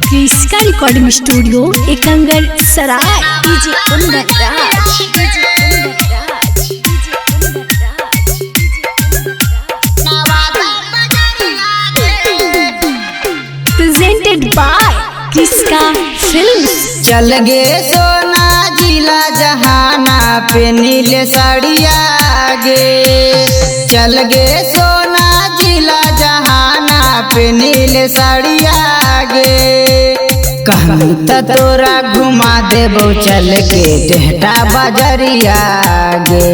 क्रिस्का recording studio Ekangar Sarai. DJ Kundan Raj. Presented by Kriska films. चल गे सोना जिला जहाना पे नीले साड़िया गे। चल गे सोना जिला जहाना पे नीले साड़िया गे। कहनी त तोरा घुमा देबो चल के टेहटा बजरिया गे।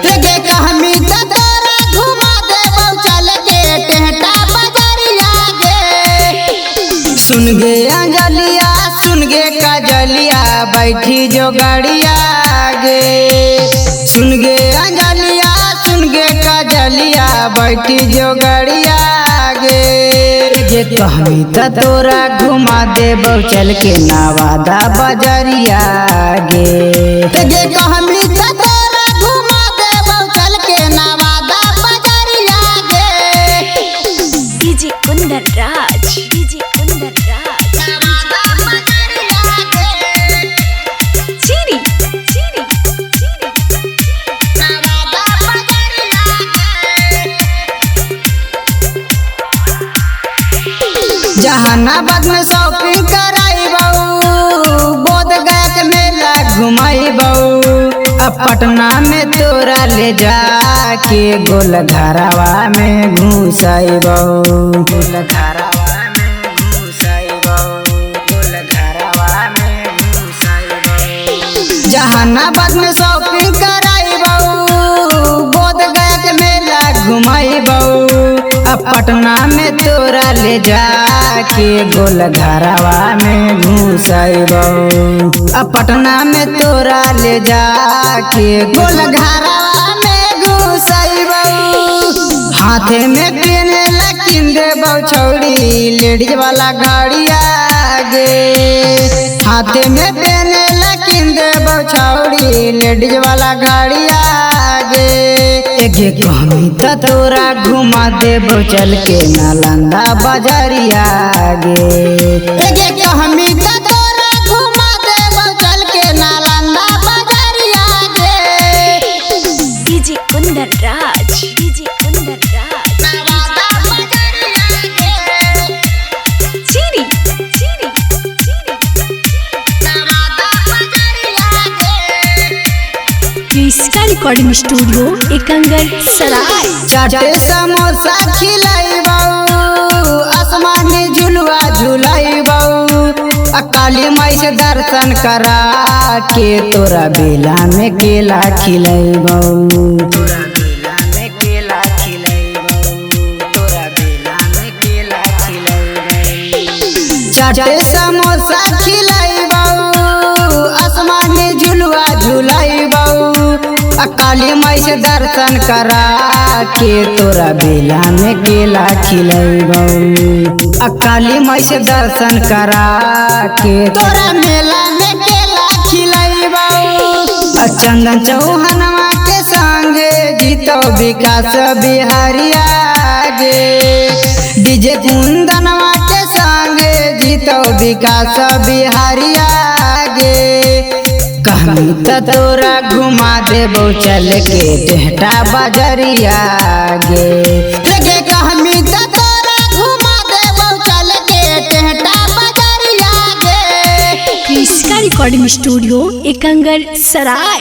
गे कहनी त तोरा घुमा देबो चल के टेहटा बजरिया गे। सुन गे अंजलिया सुन गे कजलिया बैठी जो गाड़िया गे। सुन गे अंजलिया सुन गे कजलिया बैठी जो गाड़िया गे। गे कहनी त तोरा घुमा देबो चल के नवादा बजरिया गे। गे कहनी त तोरा घुमा देबो चल के नवादा बजरिया गे। डीजे कुंदन राज। डीजे कुंदन राज। चीरी चीरी जहानाबाद में शॉपिंग कराई बहू। बोध गया के मेला घुमाई बहू। अब पटना में तोरा ले जाके गोल घरवा में घुसाई बहू। गोल घरवा में घुसाई बहू। गोल घरवा में घुसाई बहू। जहानाबाद में शॉपिंग कराई बहू। बोध गया के मेला घुमाई बहू। अब पटना में तोरा ले जाके गोल घरवा में घुसाई बहू। अब पटना में तोरा ले जाके गोल घरवा में घुसाई बहू। हाथे में पहने लकिन देबो छौड़ी लेडीज वाला गाड़िया गे। हाथे में पहने लकिन देबो छौड़ी लेडीज वाला गाड़िया गे। गे कहनी त तोरा घुमा देबो चल के नालंदा बजरिया गे। गे कहनी त तोरा घुमा देबो चल के नालंदा बजरिया गे। डीजे कुंदन राज। डीजे कुंदन राज। चीरी चीरी क्रिस्का रिकॉर्डिंग स्टूडियो एकंगर सराय। चाटे समोसा खिलाई बहू। आसमानी झुलवा झुलाई बहू। काली माई से दर्शन करा के तोरा बेला में केला खिलाई बहू। तोरा बेला में केला खिलाई बहू। तोरा बेला में केला खिलाई बहू। चाटे समोसा खिलाई बहू। आसमानी झुलवा झुलाई बहू। काली माई से दर्शन करा के तोरा बेला में केला खिलाई बहू। काली माई से दर्शन करा के तोरा मेला में केला खिलाई बहू। चंदन चौहानवा के संगे जीतो विकास बिहारिया गे। डीजे कुंदनवा के संगे जीतो विकास बिहारिया गे। कहनी त तोरा घुमा देबो चल के टेहटा बजरिया गे। गे कहनी त तोरा घुमा देबो चल के टेहटा बजरिया गे। क्रिस्का रिकॉर्डिंग स्टूडियो एकंगर सराय।